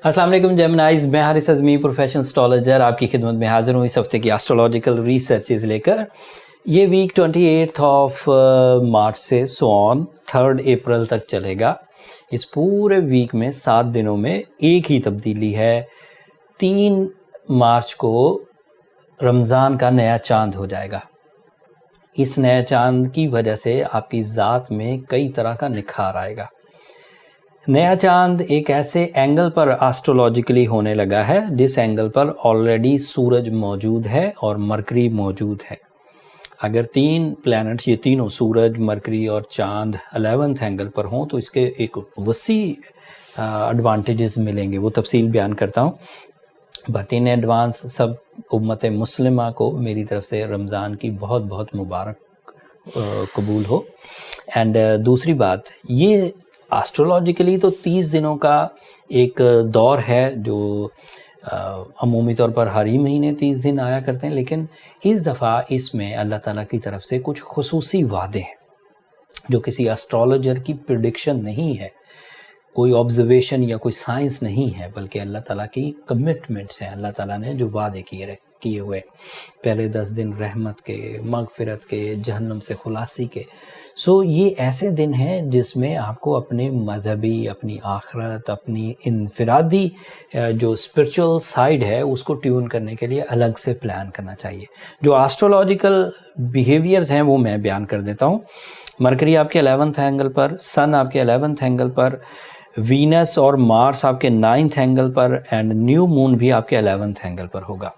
अस्सलाम वालेकुम जेमिनाइज, मैं हारिस अज़मी प्रोफेशनल एस्ट्रोलॉजर आपकी खिदमत में हाज़िर हूँ इस हफ्ते की एस्ट्रोलॉजिकल रिसर्चेज लेकर। ये वीक 28 ऑफ मार्च से सो ऑन 3 अप्रैल तक चलेगा। इस पूरे वीक में 7 दिनों में एक ही तब्दीली है। 3 मार्च को रमज़ान का नया चांद हो जाएगा। इस नए चांद की वजह से आपकी ज़ात में कई तरह का निखार आएगा। नया चांद एक ऐसे एंगल पर एस्ट्रोलॉजिकली होने लगा है जिस एंगल पर ऑलरेडी सूरज मौजूद है और मरकरी मौजूद है। अगर 3 प्लैनेट्स, ये तीनों सूरज, मरकरी और चांद 11th एंगल पर हों तो इसके एक वसी एडवांटेजेस मिलेंगे, वो तफसील बयान करता हूँ। बट इन एडवांस सब उम्मत मुस्लिमा को मेरी तरफ से रमज़ान की बहुत बहुत मुबारक कबूल हो। एंड दूसरी बात, ये एस्ट्रोलॉजिकली तो 30 दिनों का एक दौर है जो अमूमी तौर पर हर ही महीने 30 दिन आया करते हैं, लेकिन इस दफ़ा इसमें अल्लाह ताला की तरफ से कुछ खुसूसी वादे हैं जो किसी एस्ट्रोलॉजर की प्रेडिक्शन नहीं है, कोई ऑब्जर्वेशन या कोई साइंस नहीं है, बल्कि अल्लाह ताला की कमिटमेंट्स हैं। अल्लाह ताला ने जो वादे किए हुए, पहले 10 दिन रहमत के, मगफिरत के, जहन्नम से खुलासी के। सो ये ऐसे दिन हैं जिसमें आपको अपने मजहबी, अपनी आखरत, अपनी इनफरादी जो स्पिरिचुअल साइड है उसको ट्यून करने के लिए अलग से प्लान करना चाहिए। जो एस्ट्रोलॉजिकल बिहेवियर्स हैं वो मैं बयान कर देता हूँ। मरकरी आपके 11th एंगल पर, सन आपके 11th एंगल पर, वीनस और मार्स आपके 9th एंगल पर एंड न्यू मून भी आपके 11th एंगल पर होगा।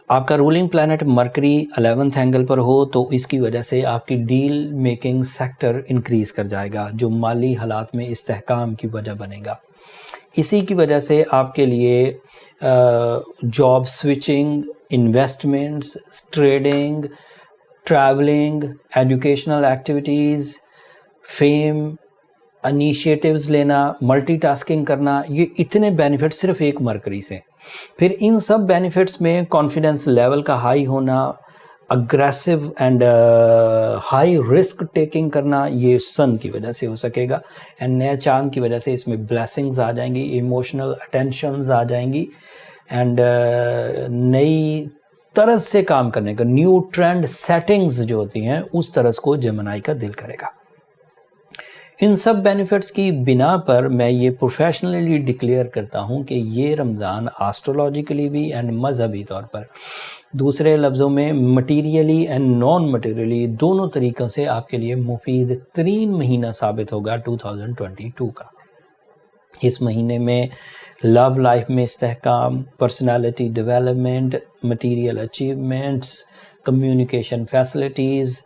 आपका ruling planet mercury 11th angle पर हो तो इसकी वजह से आपकी डील मेकिंग सेक्टर इंक्रीज़ कर जाएगा, जो माली हालात में इस्तेहकाम की वजह बनेगा। इसी की वजह से आपके लिए job switching, investments, trading, travelling, educational activities, fame, initiatives लेना, मल्टीटास्किंग करना, ये इतने बेनिफिट्स सिर्फ एक मरकरी से। फिर इन सब बेनिफिट्स में कॉन्फिडेंस लेवल का हाई होना, aggressive and high risk taking करना, ये सन की वजह से हो सकेगा। एंड नया चांद की वजह से इसमें ब्लेसिंग्स आ जाएंगी, इमोशनल अटेंशंस आ जाएंगी एंड नई तरज से काम करने का, न्यू ट्रेंड सेटिंग्स जो होती हैं उस तरज को जेमिनी का दिल करेगा। इन सब बेनिफिट्स की बिना पर मैं ये प्रोफेशनली डिक्लेयर करता हूँ कि ये रमज़ान एस्ट्रोलॉजिकली भी एंड मजहबी तौर पर, दूसरे लफ्ज़ों में मटीरियली एंड नॉन मटीरियली, दोनों तरीक़ों से आपके लिए मुफीद तरीन महीना साबित होगा 2022 का। इस महीने में लव लाइफ में इस्तेहकाम, personality development, material achievements, communication facilities,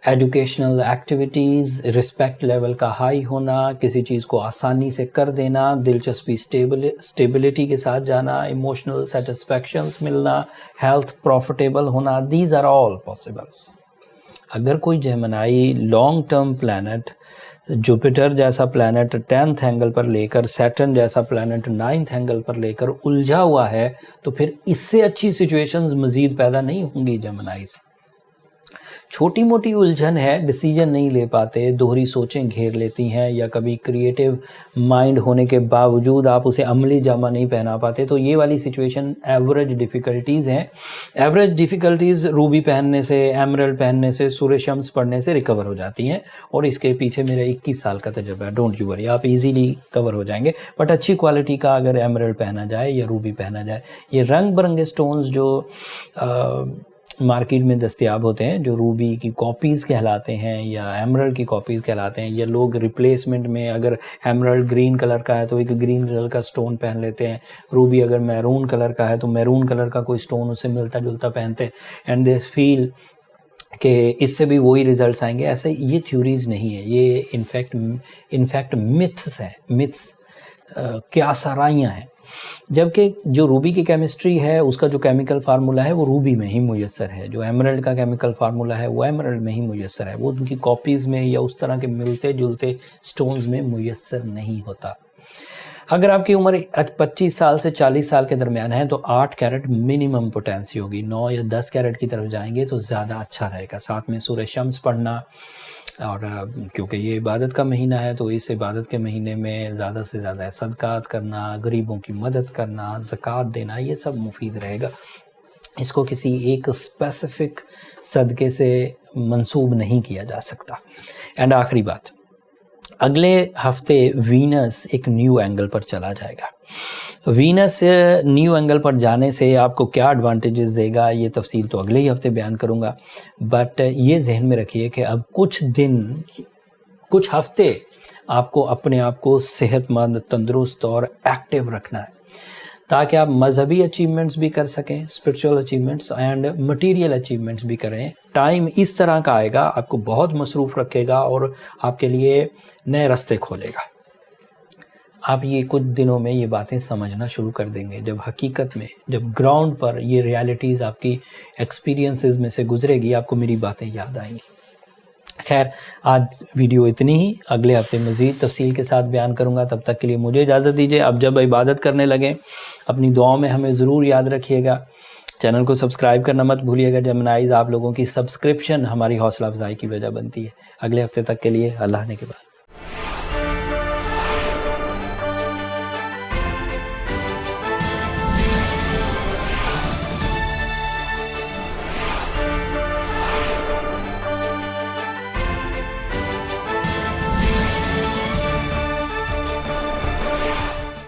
educational activities, respect level का हाई होना, किसी चीज़ को आसानी से कर देना, दिलचस्पी स्टेबिलिटी के साथ जाना, इमोशनल सेटिस्फैक्शंस मिलना, हेल्थ प्रॉफिटेबल होना, दीज आर ऑल पॉसिबल। अगर कोई Gemini long term planet, Jupiter जैसा प्लैनेट 10th एंगल पर लेकर, सैटर्न जैसा प्लैनेट 9th एंगल पर लेकर उलझा हुआ है तो फिर इससे अच्छी सिचुएशंस मज़ीद पैदा नहीं होंगी जेमिनी से। छोटी मोटी उलझन है, डिसीजन नहीं ले पाते, दोहरी सोचें घेर लेती हैं, या कभी क्रिएटिव माइंड होने के बावजूद आप उसे अमली जामा नहीं पहना पाते, तो ये वाली सिचुएशन एवरेज डिफ़िकल्टीज़ हैं। एवरेज डिफ़िकल्टीज़ रूबी पहनने से, एमरल्ड पहनने से, सूर्य शम्स पढ़ने से रिकवर हो जाती हैं, और इसके पीछे मेरा 21 साल का तजुर्बा है। डोंट यू वरी, आप इजीली कवर हो जाएंगे। बट अच्छी क्वालिटी का अगर एमरल्ड पहना जाए या रूबी पहना जाए, ये रंग बिरंगे स्टोन्स जो मार्केट में दस्तयाब होते हैं, जो रूबी की कॉपीज़ कहलाते हैं या एमरल्ड की कॉपीज़ कहलाते हैं, या लोग रिप्लेसमेंट में अगर एमरल्ड ग्रीन कलर का है तो एक ग्रीन कलर का स्टोन पहन लेते हैं, रूबी अगर मैरून कलर का है तो मैरून कलर का कोई स्टोन उससे मिलता जुलता पहनते हैं, एंड दे फील कि इससे भी वही रिजल्ट्स आएंगे। ऐसे ये थ्योरीज़ नहीं है, ये इनफैक्ट मिथ्स हैं, मिथ्स क्या सराइयाँ हैं। जबकि जो रूबी की केमिस्ट्री है उसका जो केमिकल फार्मूला है वो रूबी में ही मुयस्सर है, जो एमरल्ड का केमिकल फार्मूला है वो एमरल्ड में ही मुयस्सर है, वो उनकी कॉपीज़ में या उस तरह के मिलते जुलते स्टोन्स में मुयस्सर नहीं होता। अगर आपकी उम्र 25 साल से 40 साल के दरमियान है तो 8 कैरेट मिनिमम पोटेंसी होगी, 9 या 10 कैरेट की तरफ जाएंगे तो ज़्यादा अच्छा रहेगा। साथ में सूरज शम्स पढ़ना, اور کیونکہ یہ عبادت کا مہینہ ہے تو اس عبادت کے مہینے میں زیادہ سے زیادہ صدقات کرنا، غریبوں کی مدد کرنا، زکوٰۃ دینا، یہ سب مفید رہے گا. اس کو کسی ایک اسپیسیفک صدقے سے منسوب نہیں کیا جا سکتا. اینڈ آخری بات، اگلے ہفتے وینس ایک نیو اینگل پر چلا جائے گا. وینس نیو اینگل پر جانے سے آپ کو کیا ایڈوانٹیجز دے گا یہ تفصیل تو اگلے ہی ہفتے بیان کروں گا. بٹ یہ ذہن میں رکھیے کہ اب کچھ ہفتے آپ کو اپنے آپ کو صحت مند، تندرست اور ایکٹیو رکھنا ہے تاکہ آپ مذہبی اچیومنٹس بھی کر سکیں، spiritual achievements and material achievements بھی کریں. ٹائم اس طرح کا آئے گا، آپ کو بہت مصروف رکھے گا اور آپ کے لیے نئے راستے کھولے گا. آپ یہ کچھ دنوں میں یہ باتیں سمجھنا شروع کر دیں گے. جب حقیقت میں، جب گراؤنڈ پر یہ ریالٹیز آپ کی ایکسپیرینسز میں سے گزرے گی، آپ کو میری باتیں یاد آئیں گی. خیر، آج ویڈیو اتنی ہی. اگلے ہفتے مزید تفصیل کے ساتھ بیان کروں گا. تب تک کے لیے مجھے اجازت دیجیے. اب جب عبادت کرنے لگیں اپنی دعاؤں میں ہمیں ضرور یاد رکھیے گا. چینل کو سبسکرائب کرنا مت بھولیے گا. جمنائز آپ لوگوں کی سبسکرپشن ہماری حوصلہ افزائی کی وجہ بنتی ہے. اگلے ہفتے تک کے لیے اللہ نے کے بعد.